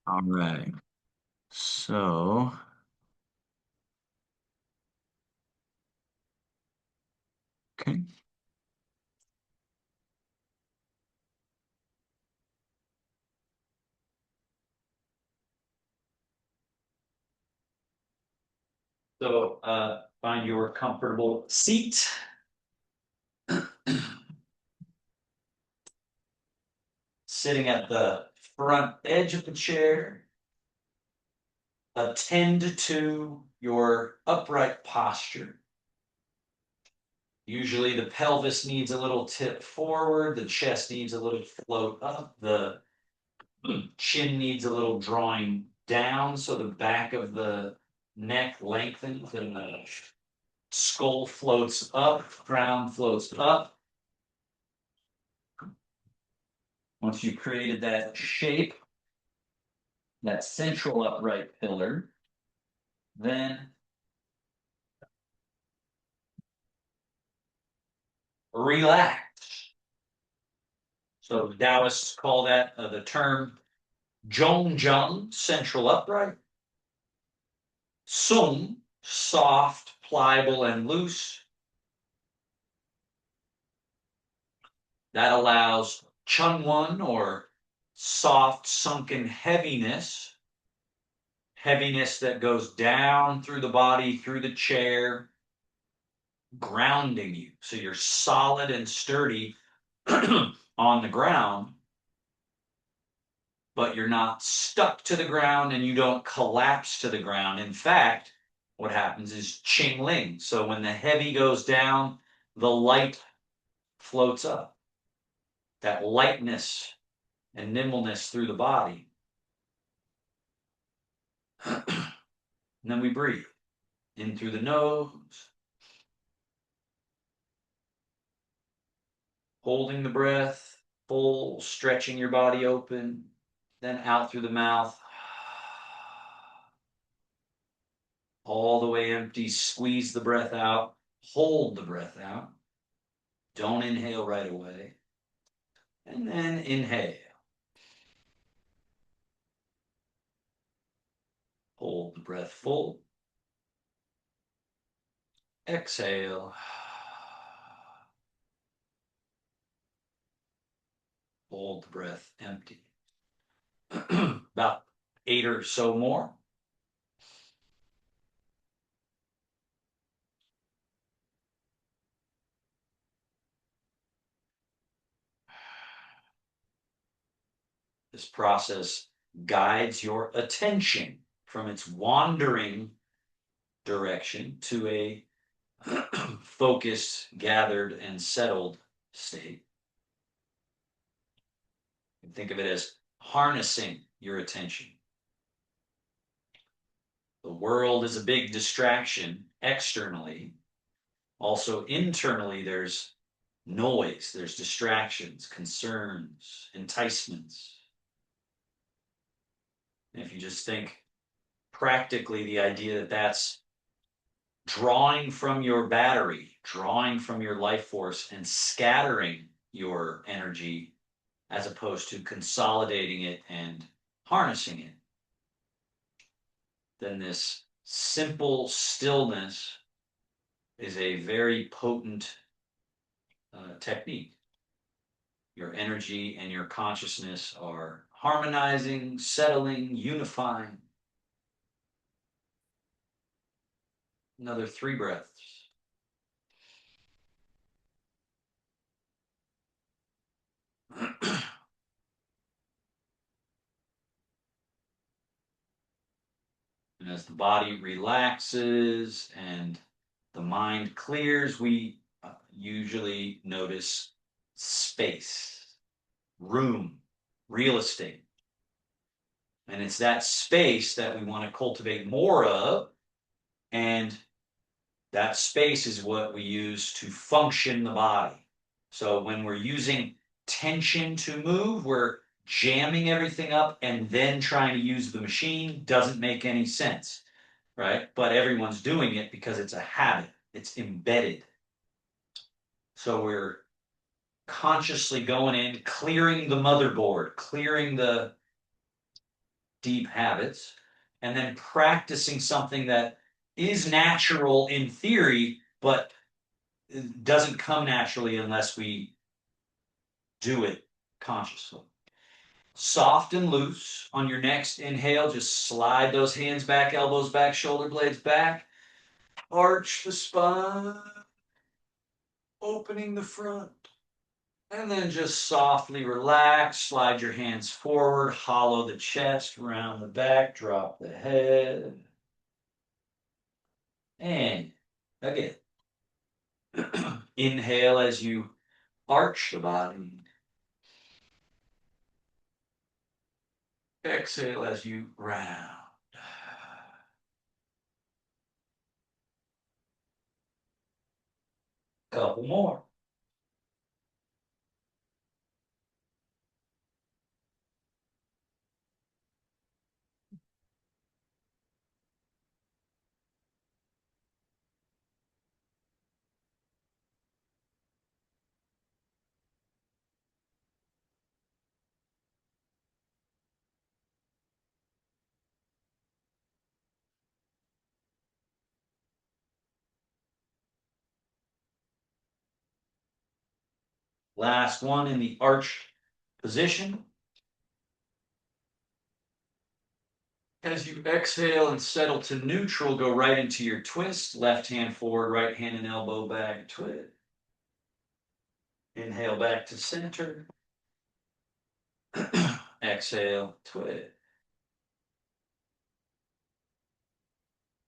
All right. So, okay. So, find your comfortable seat. Sitting at the front edge of the chair. Attend to your upright posture. Usually the pelvis needs a little tip forward, the chest needs a little float up, the chin needs a little drawing down so the back of the neck lengthens and the skull floats up, crown floats up. Once you've created that shape, that central upright pillar, then relax. So the Taoists call that the term Zhongjung, central upright. Sung, soft, pliable, and loose. That allows Chunwon, or soft, sunken heaviness. Heaviness that goes down through the body, through the chair, grounding you. So you're solid and sturdy on the ground, but you're not stuck to the ground and you don't collapse to the ground. In fact, what happens is Ching Ling. So when the heavy goes down, the light floats up. That lightness and nimbleness through the body. And then we breathe in through the nose, holding the breath, full, stretching your body open, then out through the mouth. All the way empty, squeeze the breath out, hold the breath out. Don't inhale right away. And then inhale. Hold the breath full. Exhale. Hold the breath empty. About 8 or so more. This process guides your attention from its wandering direction to a focused, gathered, and settled state. You can think of it as harnessing your attention. The world is a big distraction externally. Also, internally, there's noise, there's distractions, concerns, enticements. And if you just think practically, the idea that that's drawing from your battery, drawing from your life force, and scattering your energy as opposed to consolidating it and harnessing it, then this simple stillness is a very potent technique. Your energy and your consciousness are harmonizing, settling, unifying. Another 3 breaths. And as the body relaxes and the mind clears, we usually notice space, room, real estate. And it's that space that we want to cultivate more of. And that space is what we use to function the body. So when we're using tension to move, we're jamming everything up and then trying to use the machine. Doesn't make any sense, right? But everyone's doing it because it's a habit, it's embedded. So we're consciously going in, clearing the motherboard, clearing the deep habits, and then practicing something that is natural in theory, but doesn't come naturally unless we do it consciously. Soft and loose on your next inhale. Just slide those hands back, elbows back, shoulder blades back. Arch the spine, opening the front. And then just softly relax. Slide your hands forward, hollow the chest, round the back, drop the head. And again, inhale as you arch the body. Exhale as you round. Couple more. Last one in the arched position. As you exhale and settle to neutral, go right into your twist. Left hand forward, right hand and elbow back, twist. Inhale back to center. Exhale, twist.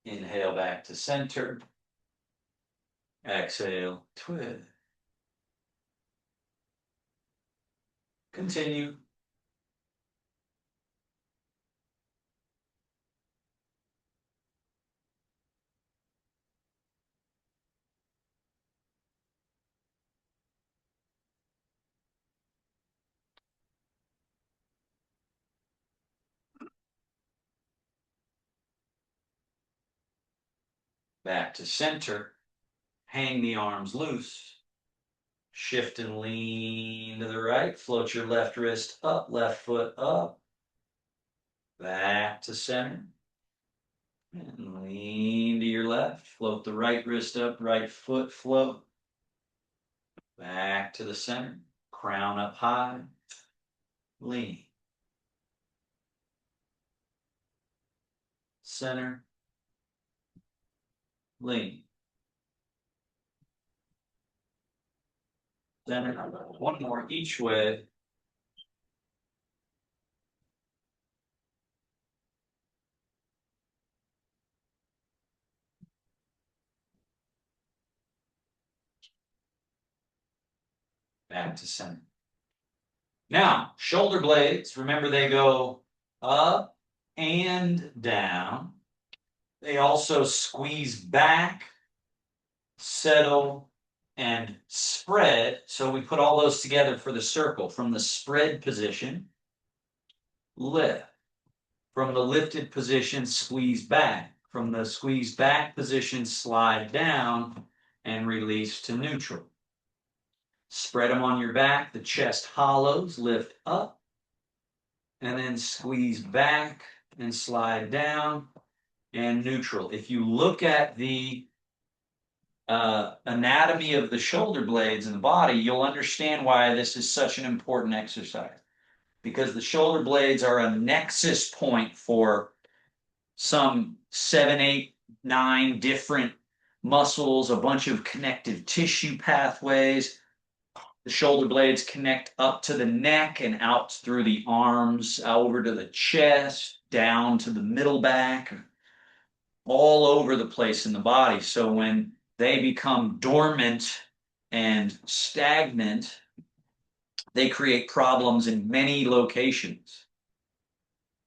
Inhale back to center. Exhale, twist. Continue. Back to center. Hang the arms loose. Shift and lean to the right. Float your left wrist up, left foot up. Back to center. And lean to your left. Float the right wrist up, right foot float. Back to the center. Crown up high. Lean. Center. Lean. Center. One more each way. Back to center. Now, shoulder blades, remember they go up and down. They also squeeze back, settle, and spread. So we put all those together for the circle. From the spread position, lift. From the lifted position, squeeze back. From the squeeze back position, slide down and release to neutral. Spread them on your back. The chest hollows, lift up, and then squeeze back and slide down and neutral. If you look at the anatomy of the shoulder blades in the body, you'll understand why this is such an important exercise. Because the shoulder blades are a nexus point for some 7, 8, 9 different muscles, a bunch of connective tissue pathways. The shoulder blades connect up to the neck and out through the arms, over to the chest, down to the middle back, all over the place in the body. So when they become dormant and stagnant, they create problems in many locations.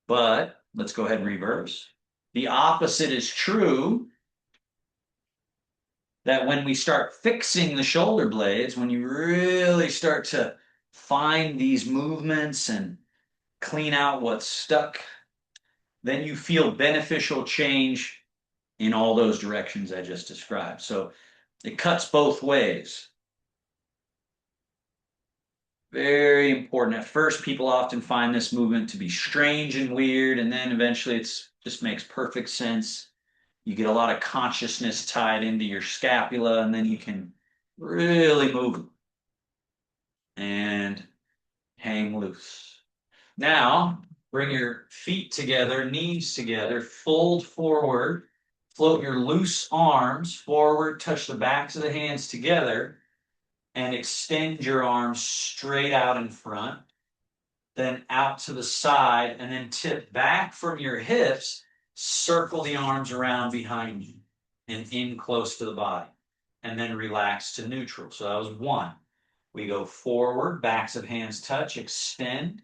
But let's go ahead and reverse. The opposite is true, that when we start fixing the shoulder blades, when you really start to find these movements and clean out what's stuck, then you feel beneficial change in all those directions I just described. So it cuts both ways. Very important. At first, people often find this movement to be strange and weird, and then eventually it's just makes perfect sense. You get a lot of consciousness tied into your scapula, and then you can really move and hang loose. Now, bring your feet together, knees together, fold forward, float your loose arms forward, touch the backs of the hands together, and extend your arms straight out in front, then out to the side, and then tip back from your hips, circle the arms around behind you and in close to the body, and then relax to neutral. So that was one. We go forward, backs of hands touch, extend,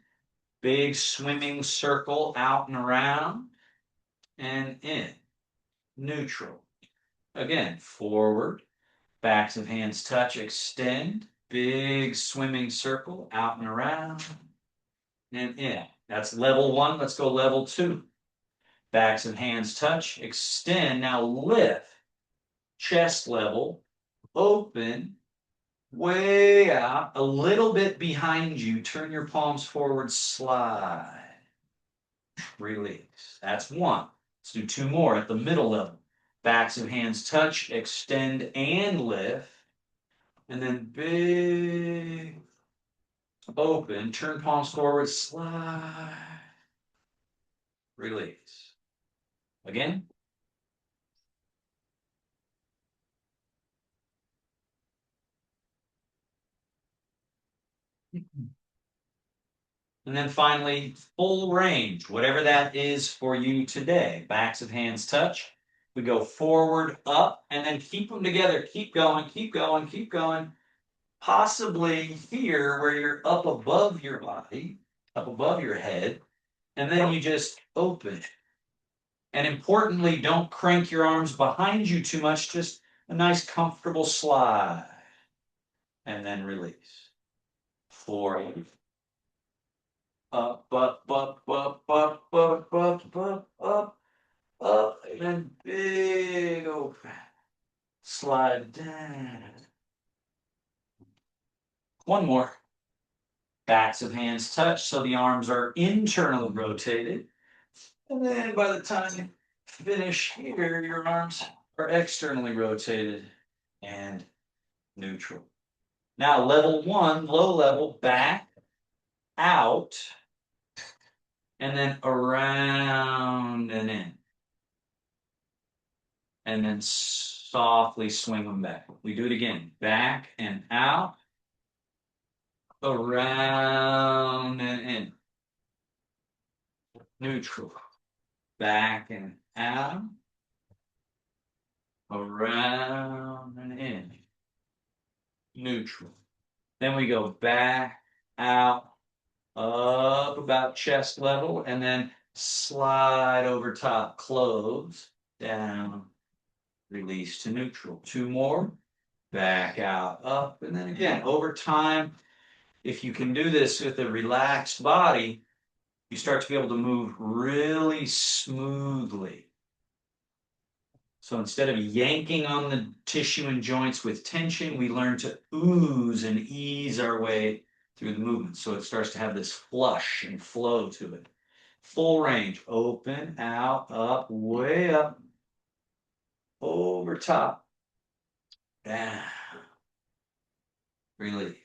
big swimming circle out and around, and in, neutral. Again, forward, backs of hands touch, extend, big swimming circle out and around, and in. That's level one. Let's go level two. Backs of hands touch, extend. Now lift, chest level, open, way out, a little bit behind you. Turn your palms forward, slide, release. That's one. Let's do two more at the middle level. Backs of hands touch, extend and lift. And then big open, turn palms forward, slide, release. Again. And then finally, full range, whatever that is for you today. Backs of hands touch. We go forward, up, and then keep them together. Keep going, keep going, keep going. Possibly here where you're up above your body, up above your head, and then you just open. And importantly, don't crank your arms behind you too much, just a nice comfortable slide. And then release. Forward. Up, up, up, up, up, up, up, up, up, up, and then big open. Slide down. One more. Backs of hands touch so the arms are internally rotated. And then by the time you finish here, your arms are externally rotated and neutral. Now, level one, low level, back, out, and then around and in. And then softly swing them back. We do it again. Back and out, around and in. Neutral. Back and out, around and in. Neutral. Then we go back, out, up about chest level, and then slide over top, close, down, release to neutral. Two more, back out, up, and then again, over time, if you can do this with a relaxed body, you start to be able to move really smoothly. So instead of yanking on the tissue and joints with tension, we learn to ooze and ease our way through the movement. So it starts to have this flush and flow to it. Full range, open, out, up, way up, over top, down, release.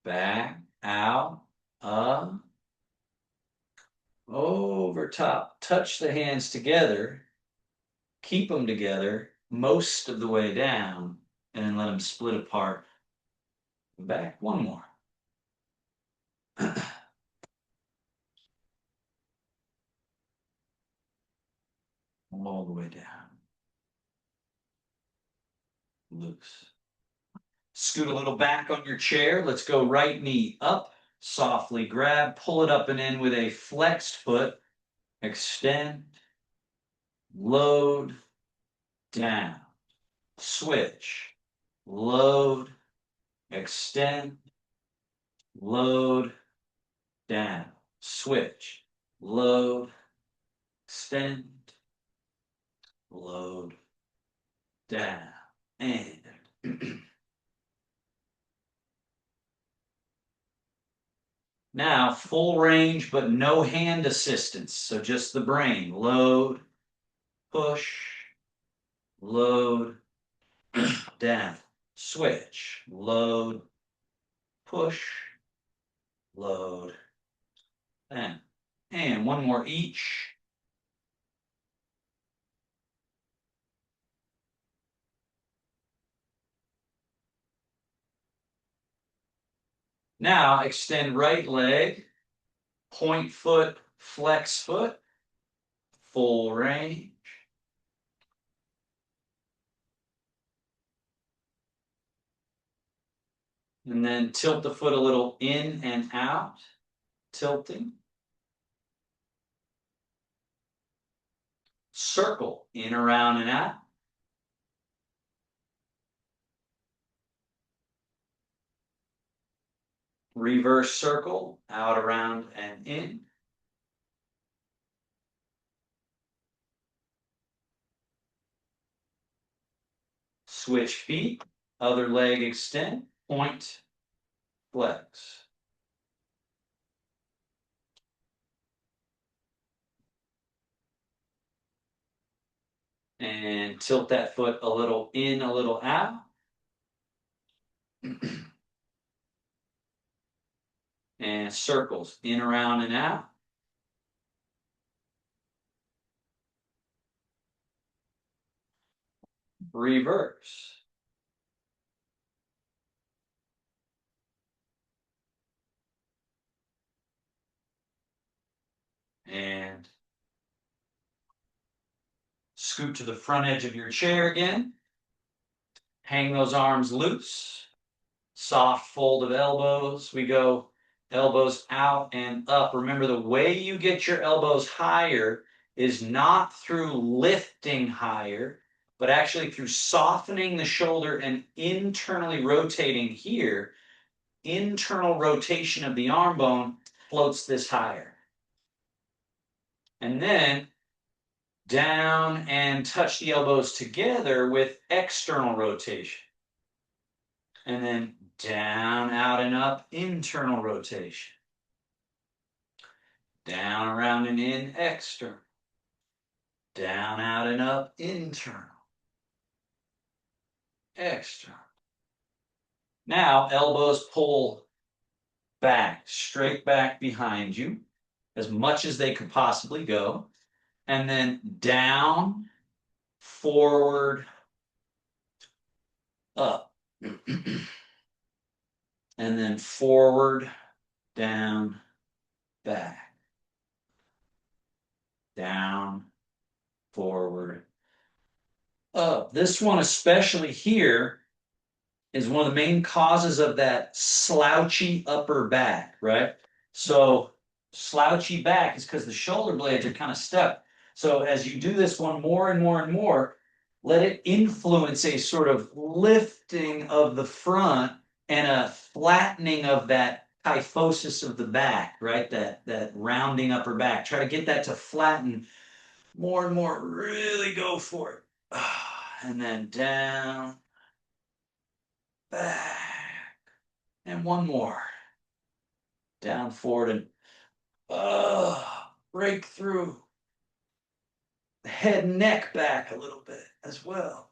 Back, out, up, over top. Touch the hands together, keep them together most of the way down, and then let them split apart. Back, one more. All the way down. Loose. Scoot a little back on your chair. Let's go right knee up, softly grab, pull it up and in with a flexed foot. Extend, load, down. Switch, load, extend, load, down. Switch, load, extend, load, down. And Now, full range, but no hand assistance. So just the brain. Load, push, load, down. Switch, load, push, load, down. And one more each. Now extend right leg, point foot, flex foot, full range. And then tilt the foot a little in and out, tilting. Circle, in, around, and out. Reverse circle, out, around, and in. Switch feet, other leg extend, point, flex. And tilt that foot a little in, a little out. And circles, in, around, and out. Reverse. And scoot to the front edge of your chair again. Hang those arms loose. Soft fold of elbows. We go elbows out and up. Remember, the way you get your elbows higher is not through lifting higher, but actually through softening the shoulder and internally rotating here. Internal rotation of the arm bone floats this higher. And then down and touch the elbows together with external rotation. And then down, out, and up, internal rotation. Down, around, and in, external. Down, out, and up, internal. External. Now, elbows pull back, straight back behind you, as much as they could possibly go. And then down, forward, up. And then forward, down, back. Down, forward, up. This one, especially here, is one of the main causes of that slouchy upper back, right? So slouchy back is because the shoulder blades are kind of stuck. So as you do this one more and more and more, let it influence a sort of lifting of the front and a flattening of that kyphosis of the back, right? That rounding upper back. Try to get that to flatten more and more. Really go for it. And then down, back, and one more. Down, forward, and break through. The head and neck back a little bit as well.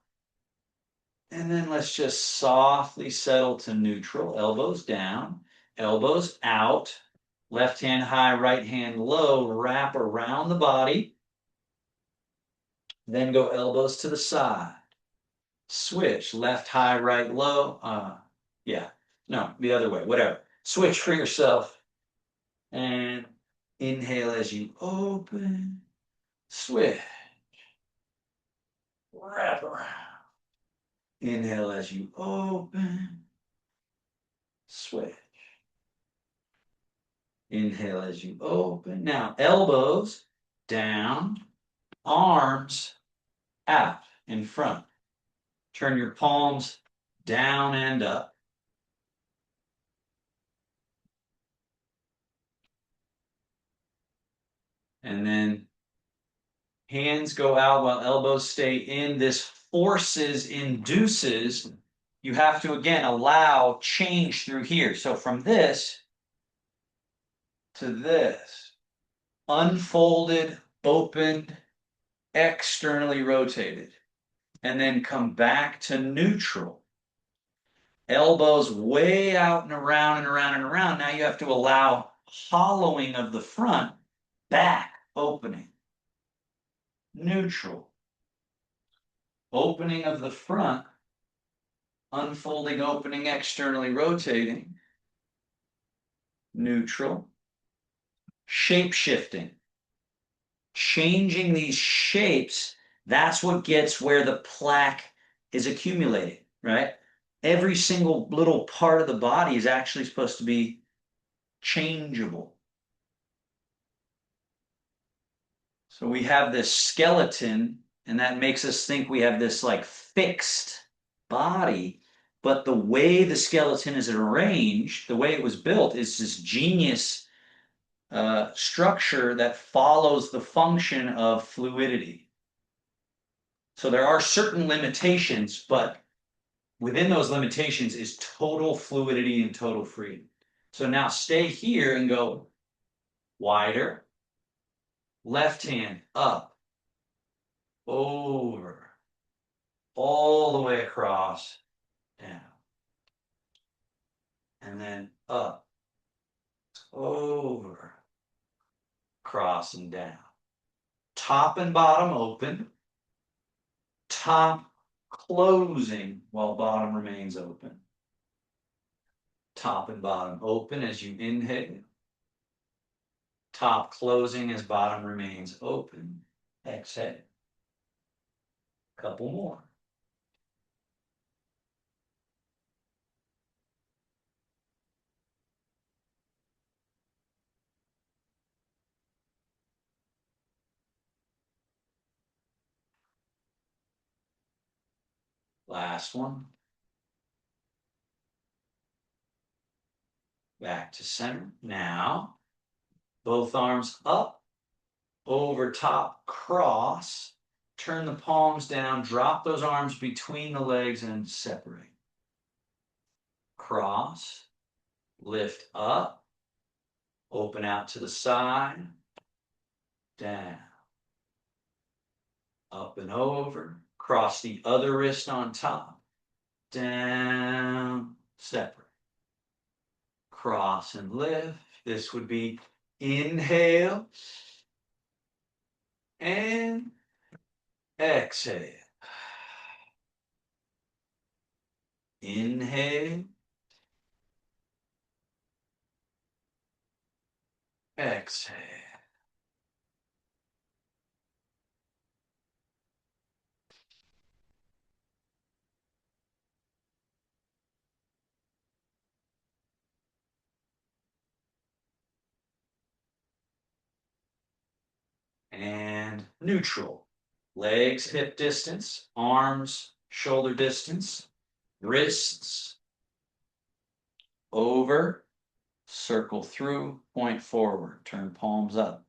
And then let's just softly settle to neutral. Elbows down, elbows out. Left hand high, right hand low. Wrap around the body. Then go elbows to the side. Switch, left high, right low. Yeah, no, the other way, whatever. Switch for yourself. And inhale as you open. Switch. Wrap around. Inhale as you open. Switch. Inhale as you open. Now, elbows down, arms out in front. Turn your palms down and up. And then hands go out while elbows stay in. This forces, induces. You have to, again, allow change through here. So from this, to this. Unfolded, opened, externally rotated. And then come back to neutral. Elbows way out and around and around and around. Now you have to allow hollowing of the front, back, opening. Neutral. Opening of the front, unfolding, opening, externally rotating. Neutral. Shape shifting. Changing these shapes, that's what gets where the plaque is accumulating, right? Every single little part of the body is actually supposed to be changeable. So we have this skeleton, and that makes us think we have this like fixed body. But the way the skeleton is arranged, the way it was built, is this genius structure that follows the function of fluidity. So there are certain limitations, but within those limitations is total fluidity and total freedom. So now stay here and go wider, left hand up, over, all the way across, down, and then up, over, cross and down. Top and bottom open, top closing while bottom remains open. Top and bottom open as you inhale. Top closing as bottom remains open. Exhale. Couple more. Last one. Back to center. Now, both arms up, over top, cross. Turn the palms down, drop those arms between the legs and separate. Cross, lift up, open out to the side, down, up and over. Cross the other wrist on top, down, separate. Cross and lift. This would be inhale and exhale. Inhale, exhale. And neutral. Legs hip distance, arms shoulder distance, wrists over, circle through, point forward, turn palms up.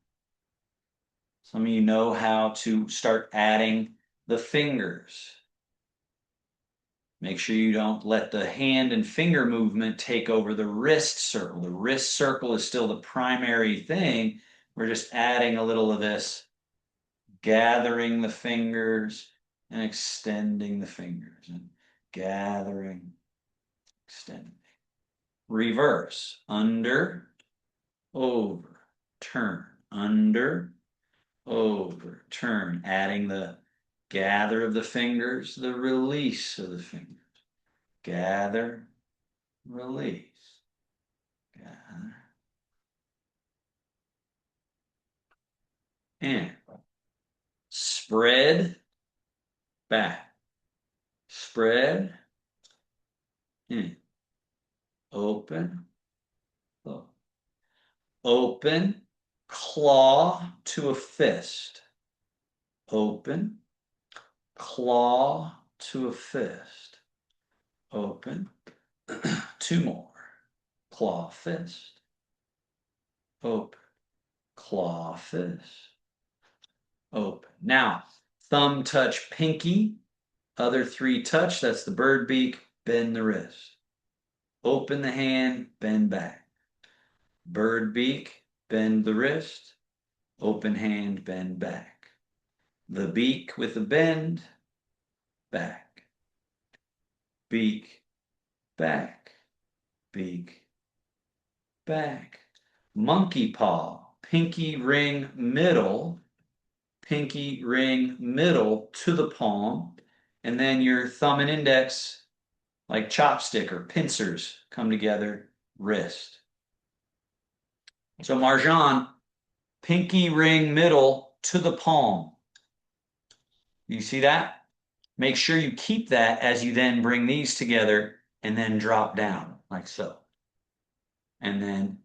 Some of you know how to start adding the fingers. Make sure you don't let the hand and finger movement take over the wrist circle. The wrist circle is still the primary thing. We're just adding a little of this, gathering the fingers and extending the fingers, and gathering, extending. Reverse, under, over, turn, under, over, turn, adding the gather of the fingers, the release of the fingers. Gather, release, gather, and spread, back, spread, in, open, close. Open, claw to a fist. Open, claw to a fist. Open. Two more. Claw, fist. Open. Claw, fist. Open. Now, thumb touch pinky. Other three touch. That's the bird beak. Bend the wrist. Open the hand. Bend back. Bird beak. bend the wrist, open hand, bend back. The beak with the bend, back. Beak, back. Beak, back. Monkey paw, pinky ring middle, pinky ring middle to the palm, and then your thumb and index, like chopstick or pincers, come together, wrist. So Marjan, pinky ring middle to the palm. You see that? Make sure you keep that as you then bring these together and then drop down like so. And then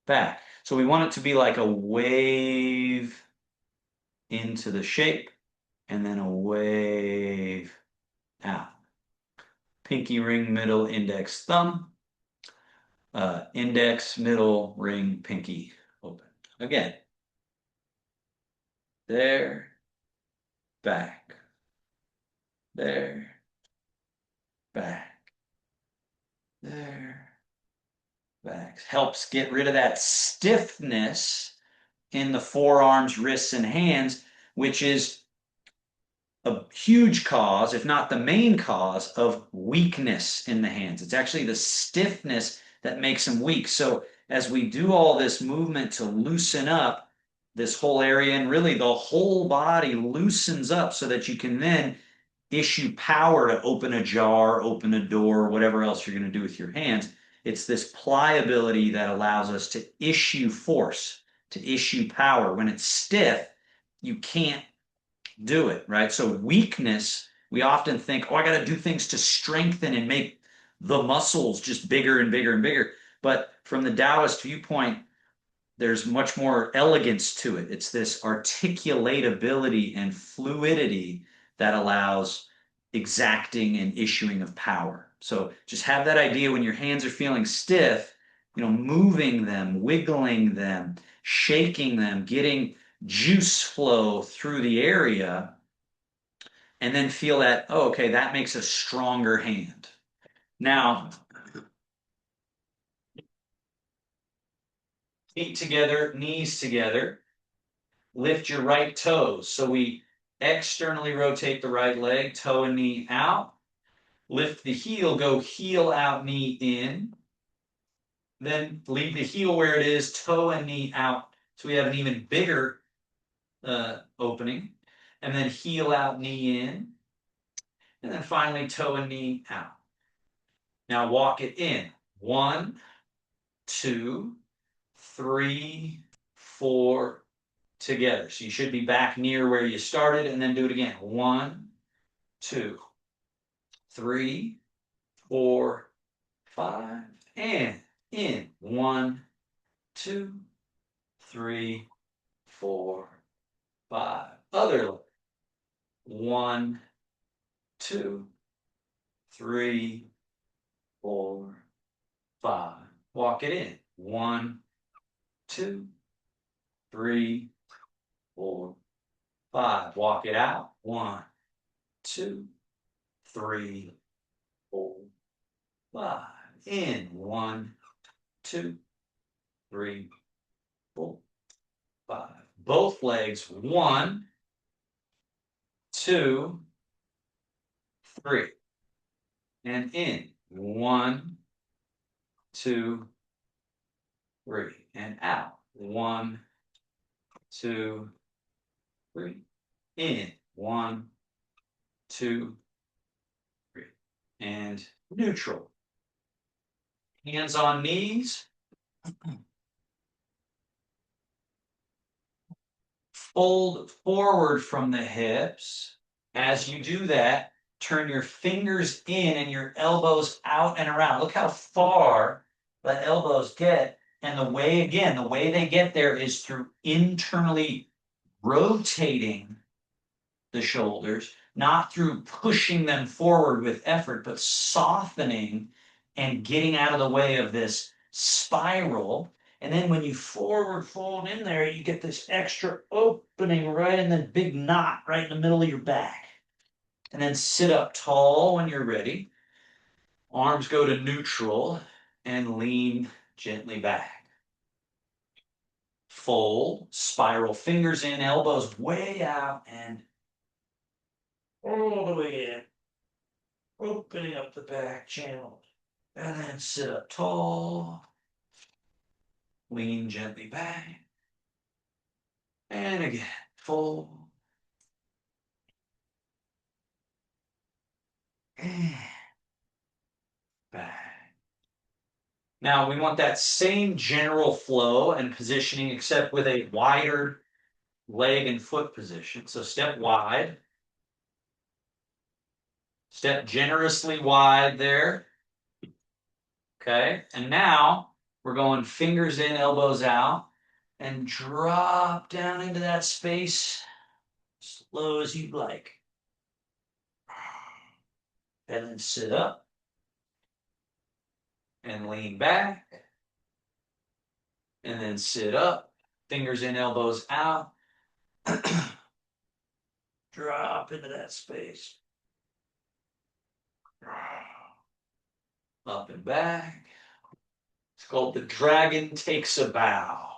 back. So we want it to be like a wave into the shape and then a wave out. Pinky ring, middle, index, thumb. Index, middle, ring, pinky, open. Again. There, back. There, back. There, back. Helps get rid of that stiffness in the forearms, wrists, and hands, which is a huge cause, if not the main cause, of weakness in the hands. It's actually the stiffness that makes them weak. So as we do all this movement to loosen up this whole area, and really the whole body loosens up so that you can then issue power to open a jar, open a door, whatever else you're going to do with your hands. It's this pliability that allows us to issue force, to issue power. When it's stiff, you can't do it, right? So weakness, we often think, oh, I got to do things to strengthen and make the muscles just bigger and bigger and bigger. But from the Taoist viewpoint, there's much more elegance to it. It's this articulatability and fluidity that allows exacting and issuing of power. So just have that idea when your hands are feeling stiff, moving them, wiggling them, shaking them, getting juice flow through the area, and then feel that, oh, okay, that makes a stronger hand. Now, feet together, knees together. Lift your right toes. So we externally rotate the right leg, toe and knee out. Lift the heel, go heel out, knee in. Then leave the heel where it is, toe and knee out. So we have an even bigger opening. And then heel out, knee in. And then finally toe and knee out. Now walk it in. 1, 2, 3, 4, together. So you should be back near where you started, and then do it again. 1, 2, 3, 4, 5, and in. 1, 2, 3, 4, 5. Other leg. 1, 2, 3, 4, 5. Walk it in. 1, 2, 3, 4, 5. Walk it out. 1, 2, 3, 4, 5. In. 1, 2, 3, 4, 5. Both legs. 1, 2, 3. And in. 1, 2, 3. And out. 1, 2, 3. In. 1, 2, 3. And neutral. Hands on knees. Fold forward from the hips. As you do that, turn your fingers in and your elbows out and around. Look how far the elbows get. And the way they get there is through internally rotating the shoulders, not through pushing them forward with effort, but softening and getting out of the way of this spiral. And then when you forward fold in there, you get this extra opening right in the big knot right in the middle of your back. And then sit up tall when you're ready. Arms go to neutral and lean gently back. fold, spiral fingers in, elbows way out, and all the way in, opening up the back channel. And then sit up tall, lean gently back, and again, fold, and back. Now we want that same general flow and positioning, except with a wider leg and foot position. So step wide, step generously wide there. Okay, and now we're going fingers in, elbows out, and drop down into that space slow as you'd like. And then sit up and lean back, and then sit up, fingers in, elbows out. Drop into that space. Up and back. It's called the dragon takes a bow.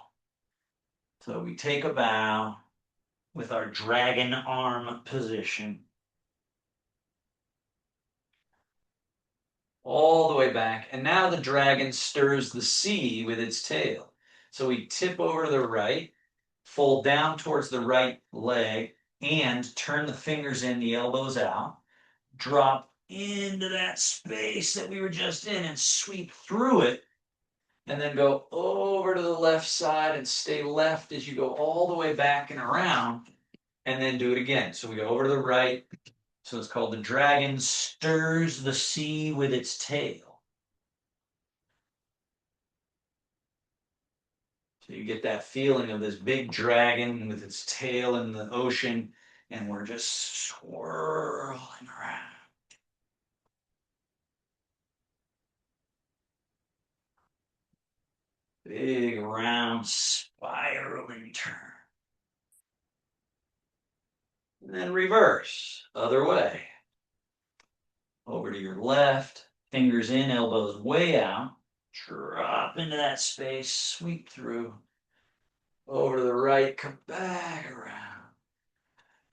So we take a bow with our dragon arm position. All the way back. And now the dragon stirs the sea with its tail. So we tip over to the right, fold down towards the right leg, and turn the fingers in, the elbows out. Drop into that space that we were just in and sweep through it. And then go over to the left side and stay left as you go all the way back and around. And then do it again. So we go over to the right. So it's called the dragon stirs the sea with its tail. So you get that feeling of this big dragon with its tail in the ocean, and we're just swirling around. Big, round, spiraling turn. And then reverse, other way. Over to your left, fingers in, elbows way out. Drop into that space, sweep through. Over to the right, come back around.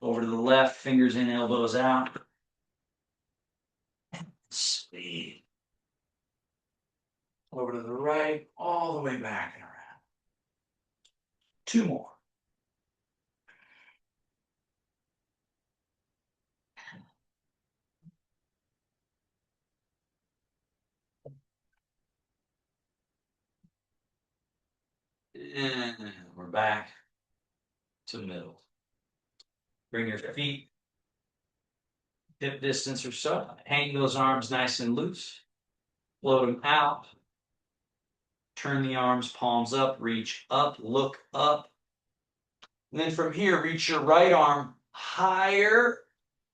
Over to the left, fingers in, elbows out. Speed. Over to the right, all the way back and around. Two more. And we're back to middle. Bring your feet hip distance or so. Hang those arms nice and loose. Float them out. Turn the arms, palms up, reach up, look up. And then from here, reach your right arm higher.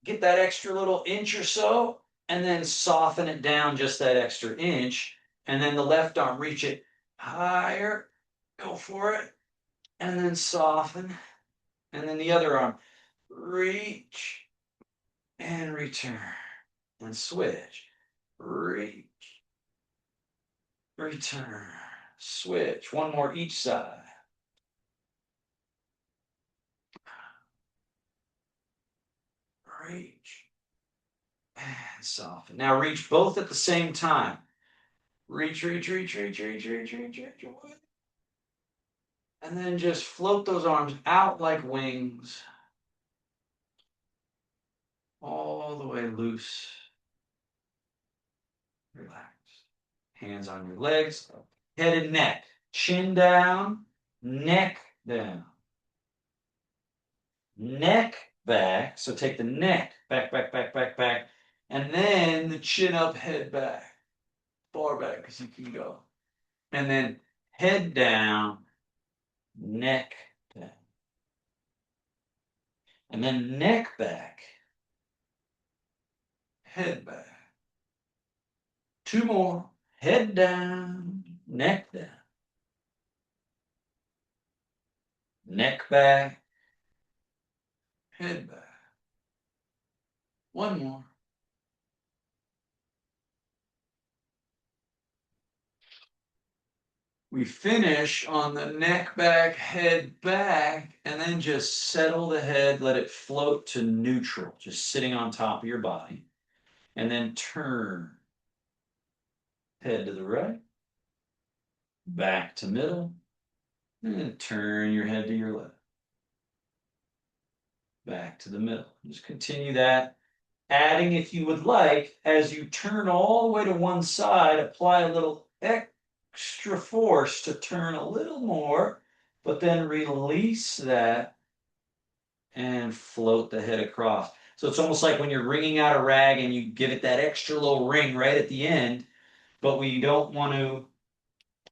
Get that extra little inch or so, and then soften it down just that extra inch. And then the left arm, reach it higher. Go for it. And then soften. And then the other arm, reach and return. And switch. Reach, return, switch. One more each side. Reach and soften. Now reach both at the same time. Reach, reach, reach, reach, reach, reach, reach, reach. And then just float those arms out like wings. All the way loose. Relax. Hands on your legs. Head and neck. Chin down. Neck down. Neck back. So take the neck back, back, back, back, back. And then the chin up, head back. Far back as you can go. And then head down, neck down. And then neck back, head back. Two more. Head down, neck down. Neck back, head back. One more. We finish on the neck back, head back, and then just settle the head, let it float to neutral, just sitting on top of your body. And then turn. Head to the right, back to middle, and then turn your head to your left. Back to the middle. Just continue that. Adding, if you would like, as you turn all the way to one side, apply a little extra force to turn a little more, but then release that and float the head across. So it's almost like when you're wringing out a rag and you give it that extra little wring right at the end, but we don't want to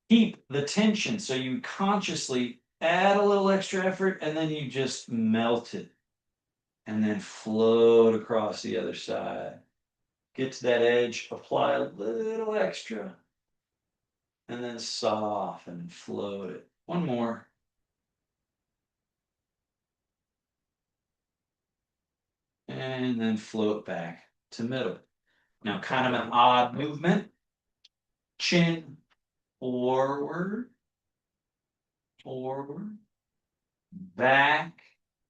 keep the tension. So you consciously add a little extra effort and then you just melt it and then float across the other side. Get to that edge, apply a little extra, and then soften and float it. One more. And then float back to middle. Now, kind of an odd movement. Chin forward, forward, back,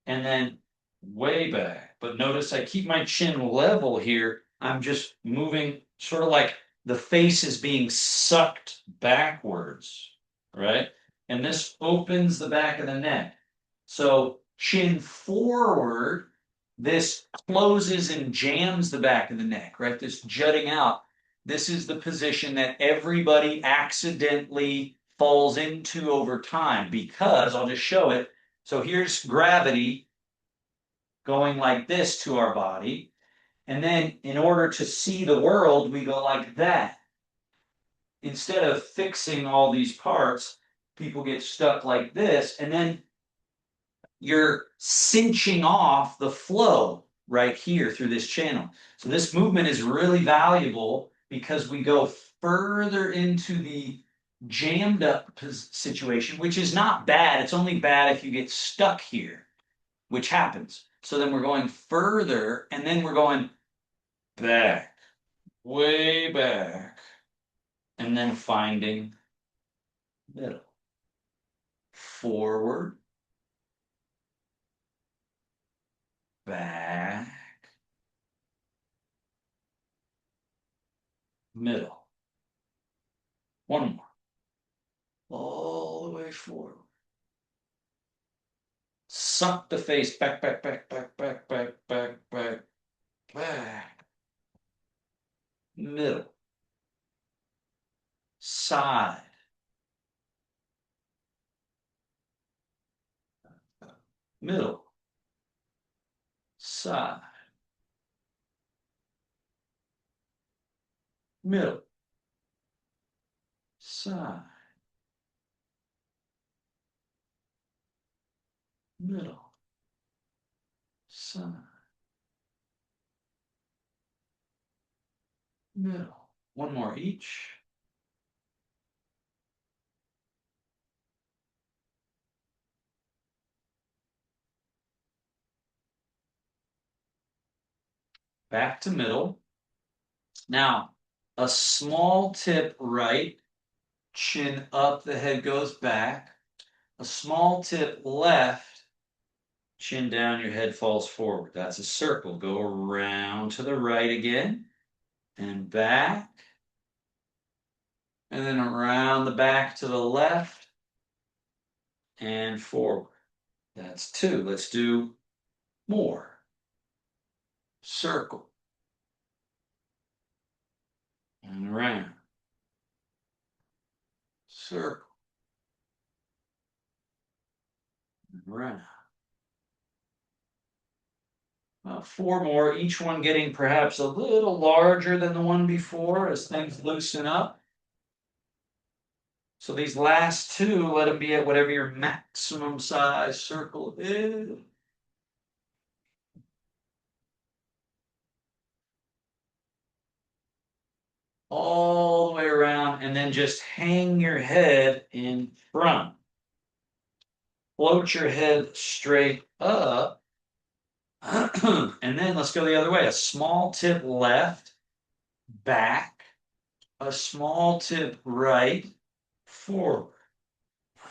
and then way back. But notice I keep my chin level here. I'm just moving sort of like the face is being sucked backwards, right? And this opens the back of the neck. So chin forward, this closes and jams the back of the neck, right? This jutting out. This is the position that everybody accidentally falls into over time because I'll just show it. So here's gravity going like this to our body. And then in order to see the world, we go like that. Instead of fixing all these parts, people get stuck like this. And then you're cinching off the flow right here through this channel. So this movement is really valuable because we go further into the jammed up situation, which is not bad. It's only bad if you get stuck here, which happens. So then we're going further and then we're going back, way back, and then finding middle. Forward, back, middle. One more. All the way forward. Suck the face back, back, back, back, back, back, back, back, back. Middle. Side. Middle. Side. Middle. Side. Middle. Side. Middle. One more each. Back to middle. Now, a small tip right, chin up, the head goes back. A small tip left, chin down, your head falls forward. That's a circle. Go around to the right again and back. And then around the back to the left and forward. That's two. Let's do more. Circle. And around. Circle. And around. Four more, each one getting perhaps a little larger than the one before as things loosen up. So these last two, let them be at whatever your maximum size circle is. All the way around, and then just hang your head in front. Float your head straight up. And then let's go the other way. A small tip left, back. A small tip right, forward.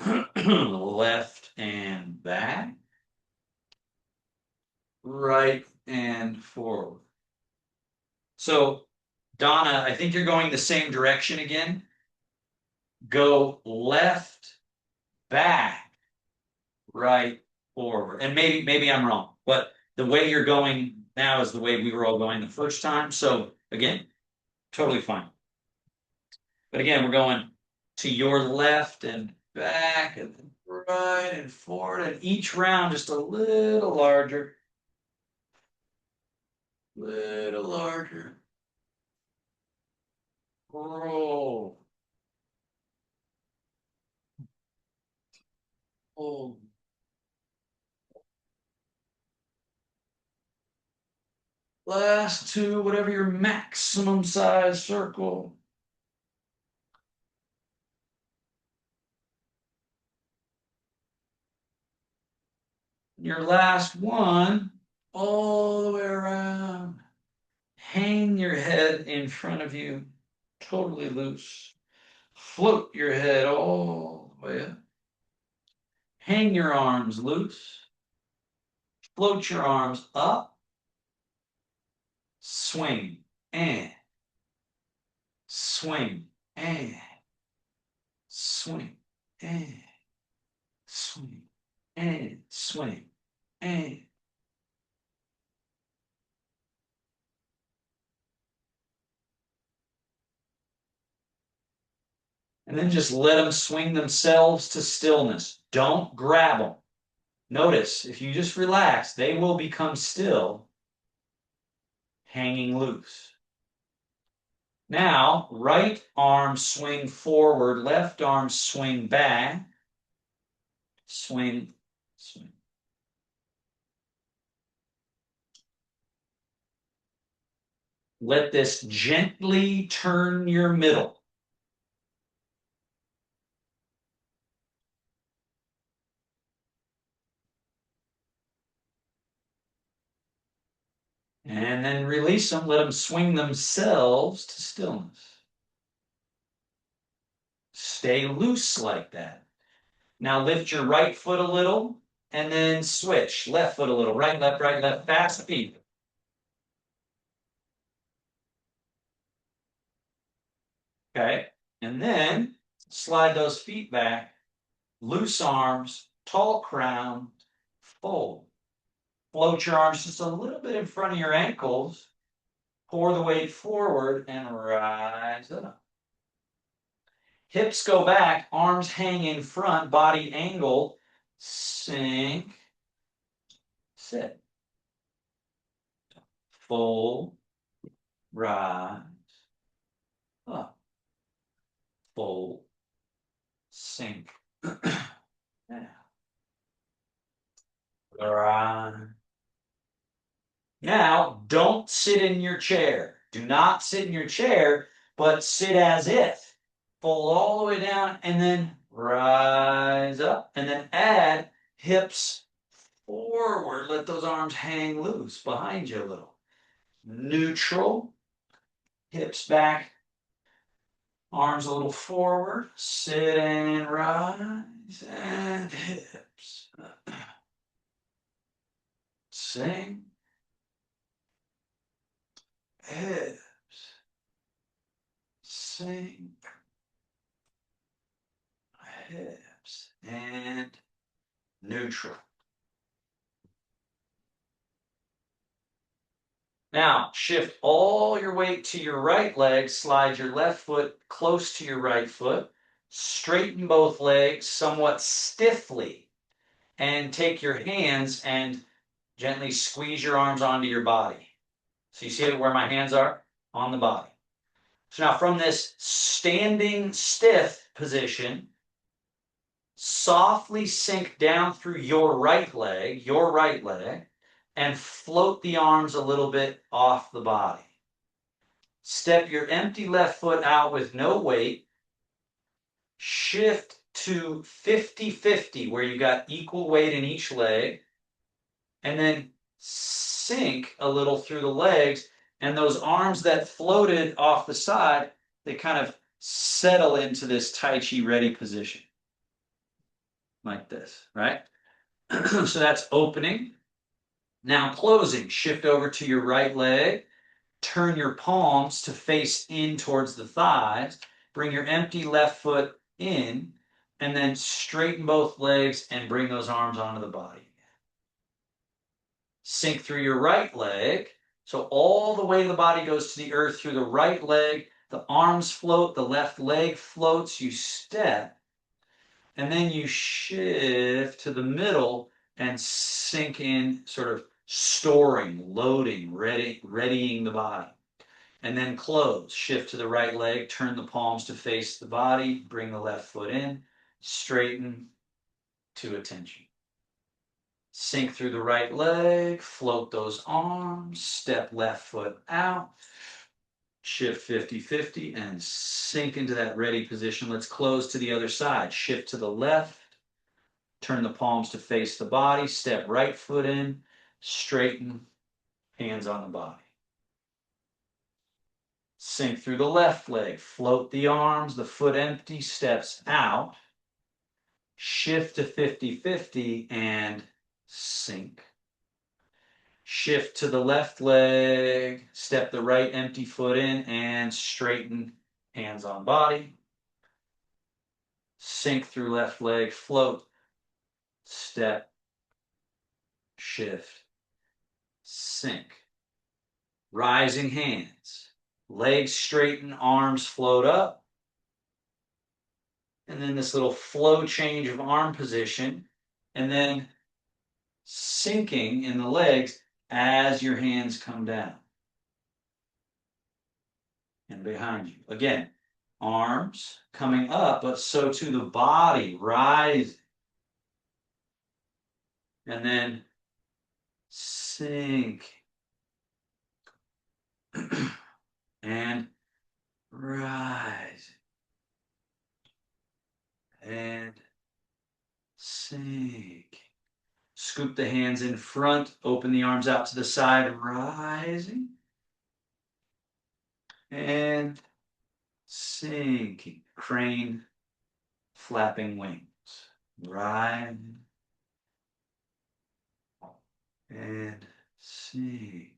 Left and back. Right and forward. So, Donna, I think you're going the same direction again. Go left, back, right, forward. And maybe I'm wrong, but the way you're going now is the way we were all going the first time. So again, totally fine. But again, we're going to your left and back and right and forward, and each round just a little larger, little larger. Roll. Hold. Last two, whatever your maximum size circle. Your last one, all the way around. Hang your head in front of you, totally loose. Float your head all the way up. Hang your arms loose. Float your arms up. Swing and swing and swing and swing and swing and. And then just let them swing themselves to stillness. Don't grab them. Notice, if you just relax, they will become still, hanging loose. Now, right arm swing forward, left arm swing back, swing, swing. Let this gently turn your middle. And then release them, let them swing themselves to stillness. Stay loose like that. Now lift your right foot a little and then switch. Left foot a little. Right, left, fast feet. Okay. And then slide those feet back. Loose arms, tall crown, fold. Float your arms just a little bit in front of your ankles. Pour the weight forward and rise up. Hips go back, arms hang in front, body angle, sink, sit. Fold, rise, up. Fold, sink. Yeah. Rise. Now, don't sit in your chair. Do not sit in your chair, but sit as if. Fold all the way down and then rise up. And then add hips forward. Let those arms hang loose behind you a little. Neutral. Hips back. Arms a little forward. Sit and rise. And hips. Sing. Hips. Sing. Hips. And neutral. Now, shift all your weight to your right leg, slide your left foot close to your right foot, straighten both legs somewhat stiffly, and take your hands and gently squeeze your arms onto your body. So you see where my hands are? On the body. So now from this standing stiff position, softly sink down through your right leg, and float the arms a little bit off the body. Step your empty left foot out with no weight. Shift to 50-50, where you got equal weight in each leg. And then sink a little through the legs. And those arms that floated off the side, they kind of settle into this Tai Chi ready position. like this, right? So that's opening. Now closing, shift over to your right leg, turn your palms to face in towards the thighs, bring your empty left foot in, and then straighten both legs and bring those arms onto the body. Sink through your right leg, so all the way the body goes to the earth through the right leg, the arms float, the left leg floats, you step, and then you shift to the middle and sink in, sort of storing, loading, readying the body. And then close, shift to the right leg, turn the palms to face the body, bring the left foot in, straighten to attention. Sink through the right leg, float those arms, step left foot out, shift 50-50 and sink into that ready position. Let's close to the other side. Shift to the left, turn the palms to face the body, step right foot in, straighten, hands on the body. Sink through the left leg, float the arms, the foot empty, steps out, shift to 50-50 and sink. Shift to the left leg, step the right empty foot in and straighten, hands on body. Sink through left leg, float, step, shift, sink. Rising hands, legs straighten, arms float up. And then this little flow change of arm position, and then sinking in the legs as your hands come down and behind you. Again, arms coming up, but so too the body rising. And then sink and rise and sink. Scoop the hands in front, open the arms out to the side, rising and sinking. Crane, flapping wings. Rise and sink.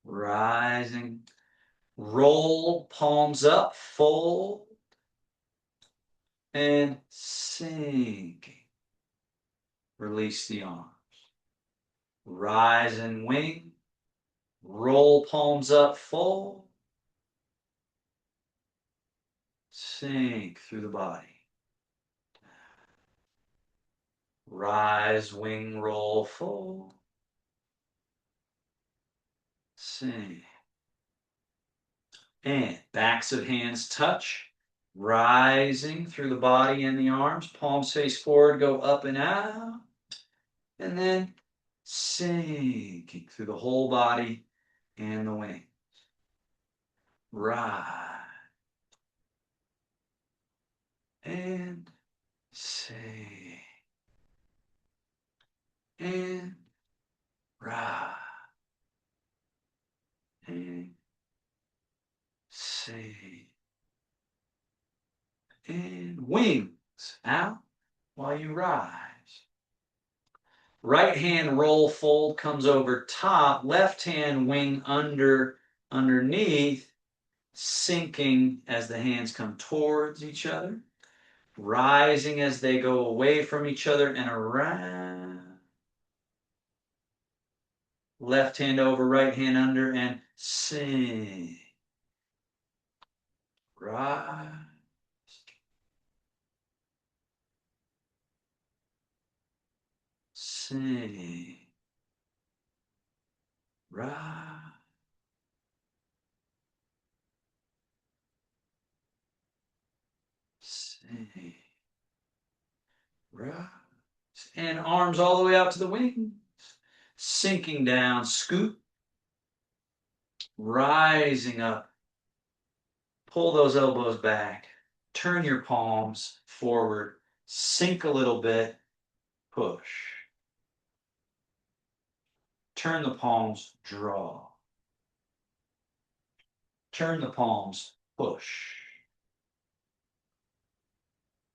Rising. Roll palms up, fold and sinking. Release the arms. Rise and wing. Roll palms up, fold. Sink through the body. Rise, wing, roll, fold. Sink. And backs of hands touch. Rising through the body and the arms. Palms face forward, go up and out. And then sinking through the whole body and the wings. Rise. And sink. And rise. And sink. And wings out while you rise. Right hand roll fold comes over top. Left hand wing underneath, sinking as the hands come towards each other. Rising as they go away from each other and around. Left hand over, right hand under, and sink. Rise. Sink. Rise. Sink. Rise. And arms all the way out to the wings. Sinking down, scoop. Rising up. Pull those elbows back. Turn your palms forward. Sink a little bit. Push. Turn the palms, draw. Turn the palms, push.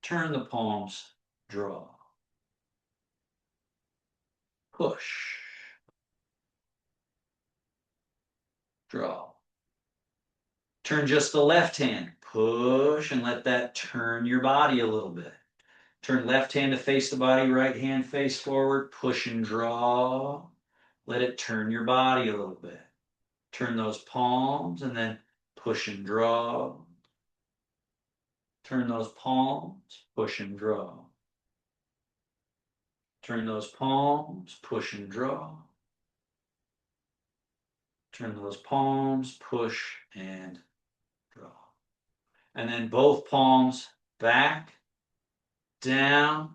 turn the palms, draw, push, draw. Turn just the left hand, push, and let that turn your body a little bit. Turn left hand to face the body, right hand face forward, push and draw. Let it turn your body a little bit. Turn those palms and then push and draw. Turn those palms, push and draw. Turn those palms, push and draw. Turn those palms, push and draw. And then both palms back, down,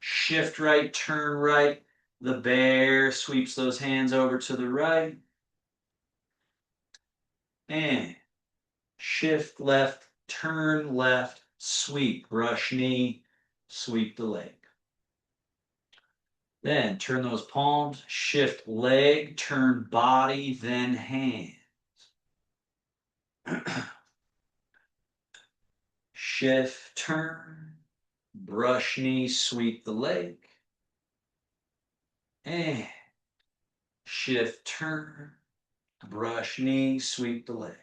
shift right, turn right. The bear sweeps those hands over to the right. And shift left, turn left, sweep, brush knee, sweep the leg. Then turn those palms, shift leg, turn body, then hands. Shift, turn, brush knee, sweep the leg. And shift, turn, brush knee, sweep the leg.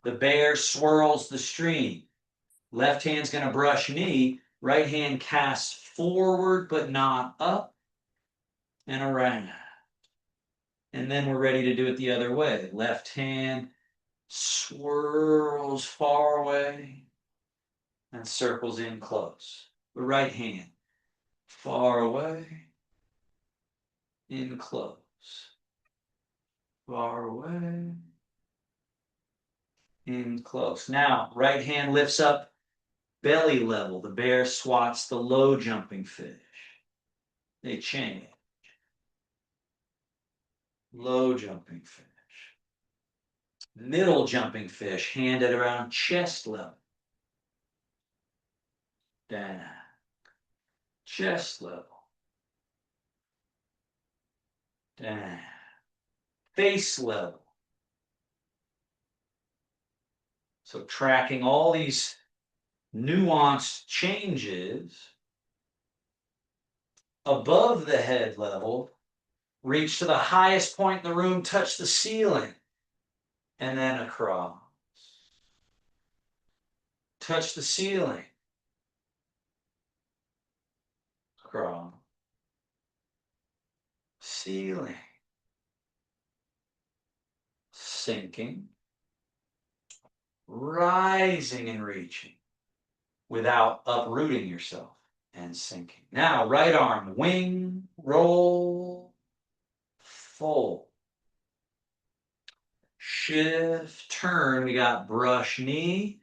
The bear swirls the stream. Left hand's going to brush knee. Right hand casts forward but not up and around. And then we're ready to do it the other way. Left hand swirls far away and circles in close. The right hand far away, in close. Far away, in close. Now, right hand lifts up belly level. The bear swats the low jumping fish. They change. Low jumping fish. Middle jumping fish, hand at around chest level. Down. Chest level. Down. Face level. So tracking all these nuanced changes above the head level, reach to the highest point in the room, touch the ceiling, and then across. Touch the ceiling. Across. Ceiling. Sinking. Rising and reaching without uprooting yourself and sinking. Now, right arm, wing, roll, fold. Shift, turn. We got brush knee,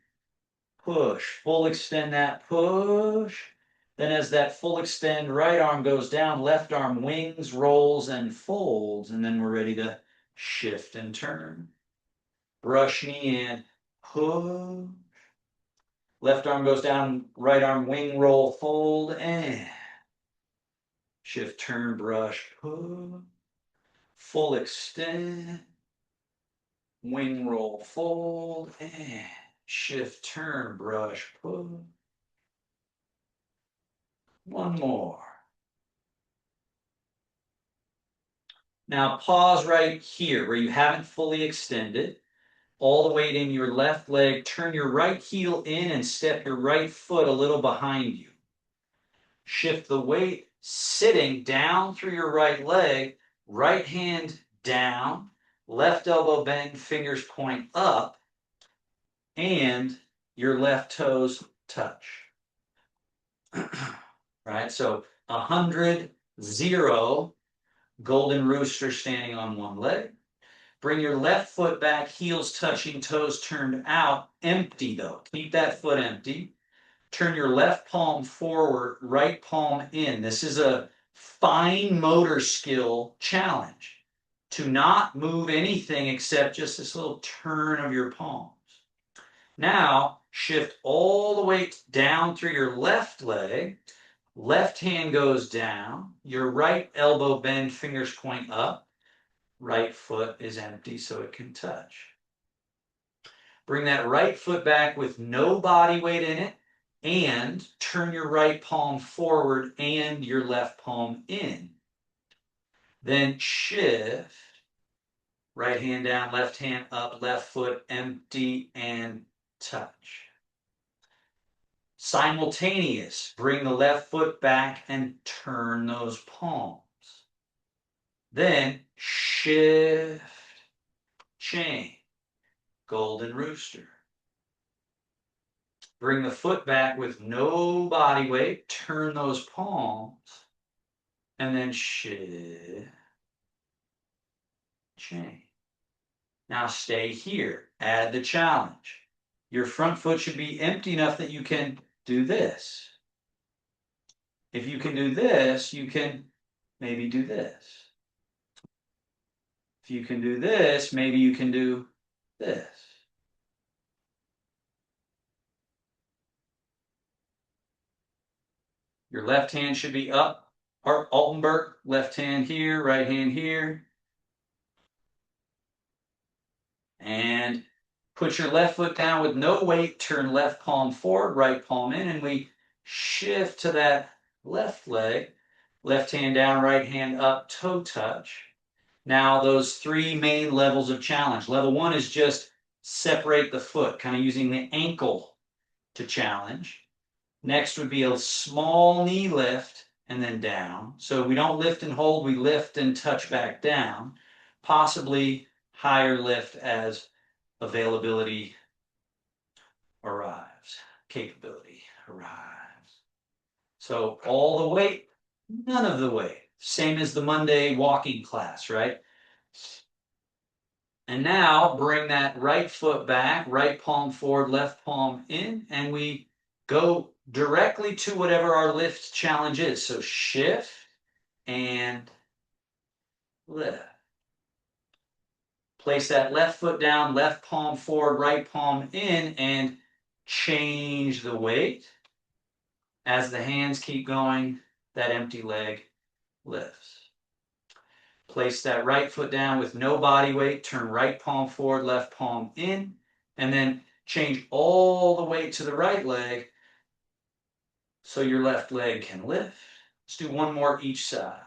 push. Full extend that push. Then as that full extend, right arm goes down, left arm wings, rolls, and folds. And then we're ready to shift and turn. Brush knee and push. Left arm goes down, right arm wing, roll, fold, and shift, turn, brush, pull. Full extend, wing, roll, fold, and shift, turn, brush, pull. One more. Now pause right here where you haven't fully extended. All the weight in your left leg. Turn your right heel in and step your right foot a little behind you. Shift the weight, sitting down through your right leg, right hand down, left elbow bend, fingers point up, and your left toes touch. Right, so 100, 0, golden rooster standing on one leg. Bring your left foot back, heels touching, toes turned out, empty though. Keep that foot empty. Turn your left palm forward, right palm in. This is a fine motor skill challenge. To not move anything except just this little turn of your palms. Now, shift all the way down through your left leg. Left hand goes down. Your right elbow bend, fingers point up. Right foot is empty so it can touch. Bring that right foot back with no body weight in it. and turn your right palm forward and your left palm in. Then shift, right hand down, left hand up, left foot empty and touch. Simultaneous, bring the left foot back and turn those palms. Then shift, chain, golden rooster. Bring the foot back with no body weight, turn those palms, and then shift, chain. Now stay here, add the challenge. Your front foot should be empty enough that you can do this. If you can do this, you can maybe do this. If you can do this, maybe you can do this. Your left hand should be up, or Altenberg, left hand here, right hand here. And put your left foot down with no weight, turn left palm forward, right palm in, and we shift to that left leg, left hand down, right hand up, toe touch. Now those three main levels of challenge. Level one is just separate the foot, kind of using the ankle to challenge. Next would be a small knee lift and then down. So we don't lift and hold, we lift and touch back down. Possibly higher lift as availability arrives, capability arrives. So all the weight, none of the weight. Same as the Monday walking class, right? And now bring that right foot back, right palm forward, left palm in, and we go directly to whatever our lift challenge is. So shift and lift. Place that left foot down, left palm forward, right palm in, and change the weight. As the hands keep going, that empty leg lifts. Place that right foot down with no body weight, turn right palm forward, left palm in, and then change all the weight to the right leg so your left leg can lift. Let's do one more each side.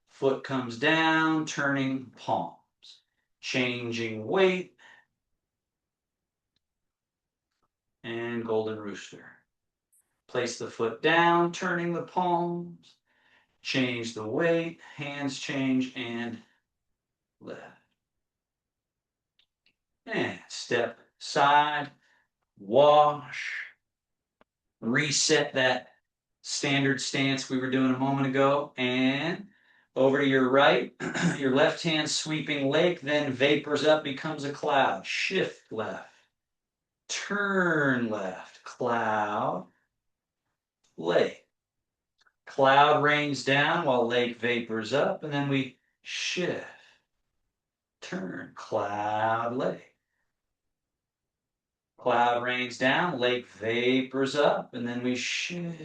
Foot comes down, turning palms, changing weight, and golden rooster. Place the foot down, turning the palms, change the weight, hands change, and lift. And step side, wash, reset that standard stance we were doing a moment ago, and over to your right, your left hand sweeping lake, then vapors up, becomes a cloud. Shift left, turn left, cloud, lake. Cloud rains down while lake vapors up, and then we shift, turn, cloud, lake. Cloud rains down, lake vapors up, and then we shift,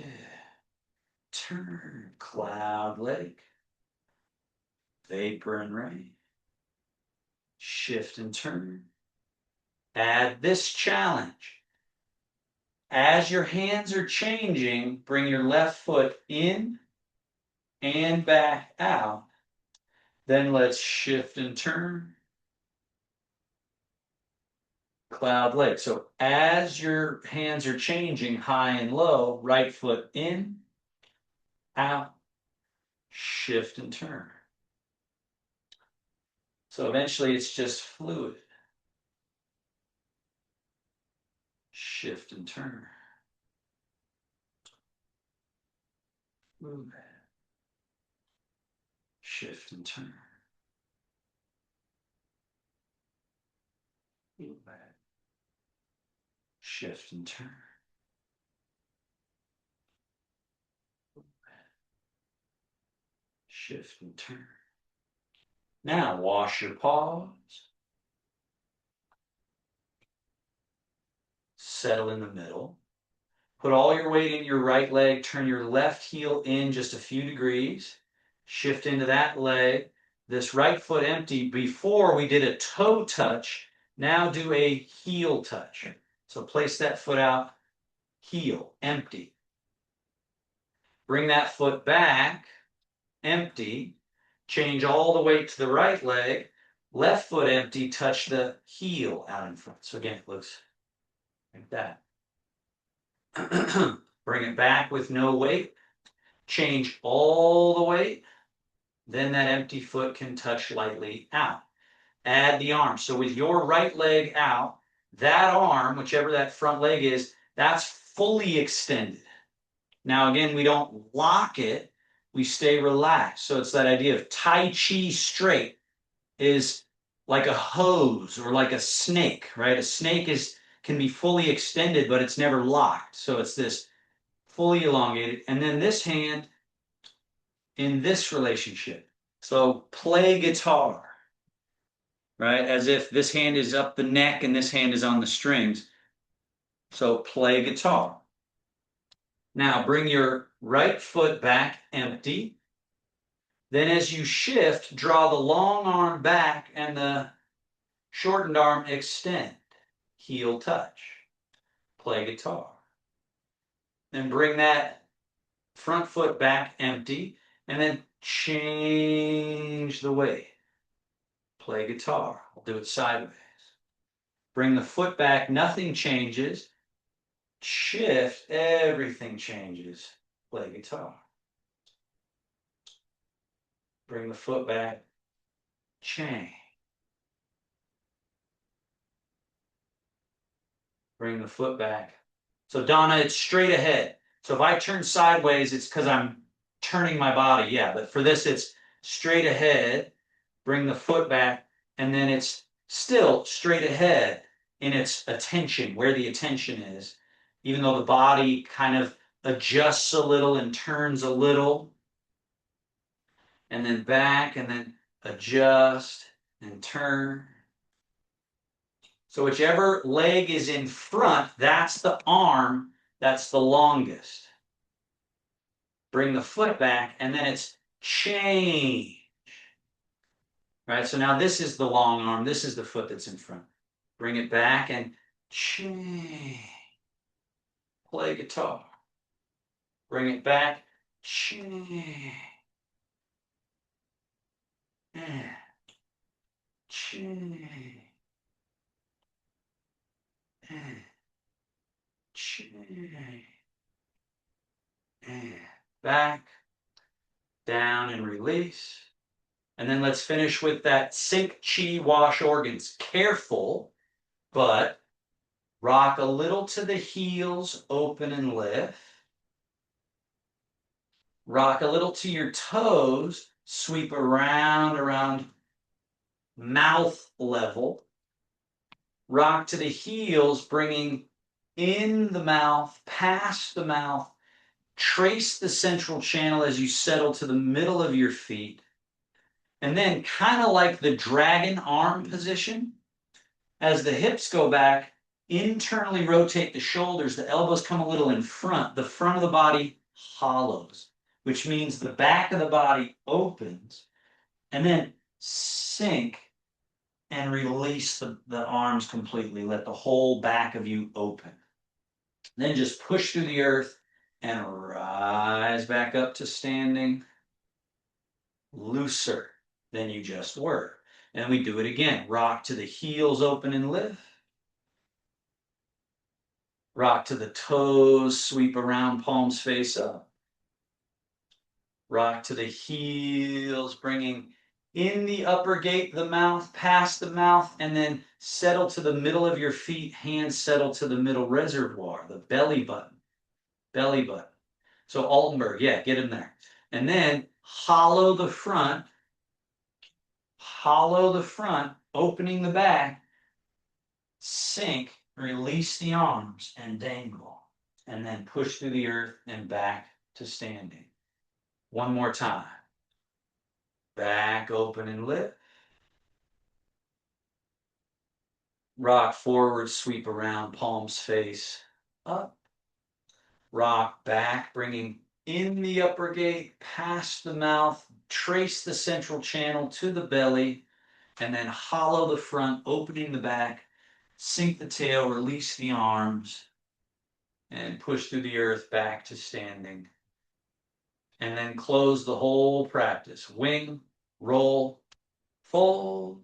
turn, cloud, lake. Vapor and rain. Shift and turn. Add this challenge. As your hands are changing, bring your left foot in and back out. Then let's shift and turn. Cloud leg. So as your hands are changing high and low, right foot in, out, shift and turn. So eventually it's just fluid. Shift and turn. Move it. Shift and turn. Move it. Shift and turn. Shift and turn. Now wash your paws. Settle in the middle. Put all your weight in your right leg. Turn your left heel in just a few degrees. Shift into that leg. This right foot empty. Before we did a toe touch. Now do a heel touch. So place that foot out heel, empty. Bring that foot back, empty. Change all the weight to the right leg. Left foot empty, touch the heel out in front. So again, it looks like that. Bring it back with no weight. Change all the weight. Then that empty foot can touch lightly out. Add the arm. So with your right leg out, that arm, whichever that front leg is, that's fully extended. Now, again, we don't lock it. We stay relaxed. So it's that idea of Tai Chi straight is like a hose or like a snake, right? A snake can be fully extended, but it's never locked. So it's this fully elongated. And then this hand in this relationship. So play guitar, right? As if this hand is up the neck and this hand is on the strings. So play guitar. Now bring your right foot back empty. Then as you shift, draw the long arm back and the shortened arm extend. Heel touch. Play guitar. Then bring that front foot back empty and then change the weight. Play guitar. I'll do it sideways. Bring the foot back, nothing changes. Shift, everything changes. Play guitar. Bring the foot back, change. Bring the foot back. So Donna, it's straight ahead. So if I turn sideways, it's because I'm turning my body. Yeah, but for this, it's straight ahead. Bring the foot back, and then it's still straight ahead in its attention, where the attention is, even though the body kind of adjusts a little and turns a little, and then back, and then adjust and turn. So whichever leg is in front, that's the arm that's the longest. Bring the foot back, and then it's change. Right, so now this is the long arm, this is the foot that's in front. Bring it back and change. Play guitar. Bring it back, change. And change. And change. And back, down and release. And then let's finish with that sink, chi, wash organs. Careful, but rock a little to the heels, open and lift. Rock a little to your toes, sweep around mouth level. Rock to the heels, bringing in the mouth, past the mouth. Trace the central channel as you settle to the middle of your feet. And then, kind of like the dragon arm position, as the hips go back, internally rotate the shoulders, the elbows come a little in front, the front of the body hollows, which means the back of the body opens, and then sink and release the arms completely. Let the whole back of you open. Then just push through the earth and rise back up to standing, looser than you just were. And we do it again. Rock to the heels, open and lift. Rock to the toes, sweep around, palms face up. Rock to the heels, bringing in the upper gate, the mouth, past the mouth, and then settle to the middle of your feet, hands settle to the middle reservoir, the belly button. Belly button. So Altenberg, yeah, get him there. And then hollow the front, opening the back, sink, release the arms, and dangle. And then push through the earth and back to standing. One more time. Back, open, and lift. Rock forward, sweep around, palms face up. Rock back, bringing in the upper gate, past the mouth, trace the central channel to the belly, and then hollow the front, opening the back, sink the tail, release the arms, and push through the earth back to standing. And then close the whole practice. Wing, roll, fold,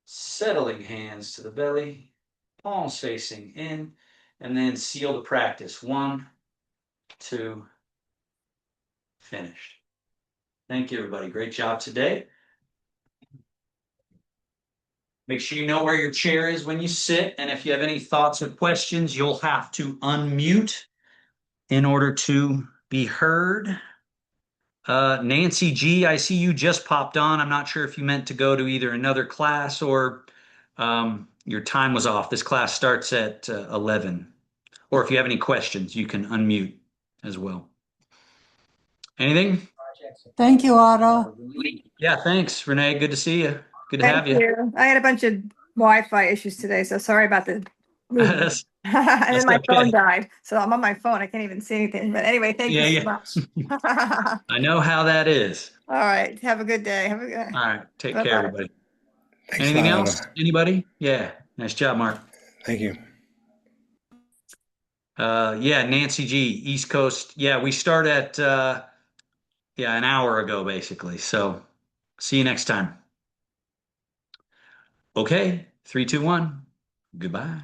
settling hands to the belly, palms facing in, and then seal the practice. 1, 2, finished. Thank you, everybody. Great job today. Make sure you know where your chair is when you sit, and if you have any thoughts or questions, you'll have to unmute in order to be heard. Nancy G, I see you just popped on. I'm not sure if you meant to go to either another class or your time was off. This class starts at 11. Or if you have any questions, you can unmute as well. Anything? Thank you, Otto. Yeah, thanks, Renee. Good to see you. Good to have Thank you. you. I had a bunch of Wi-Fi issues today, so sorry about the movement. That's, And then that's my phone okay. died, so I'm on my phone. I can't even see anything. But anyway, thank you Yeah, so yeah. much. All I know how that is. right. Have a good day. Have a good. All right. Take care, Bye-bye. everybody. Thanks a Anything lot, else? Otto. Anybody? Yeah. Nice job, Mark. Thank you. Yeah, Nancy G, East Coast. Yeah, we start at an hour ago, basically. So see you next time. Okay, 3, 2, 1. Goodbye.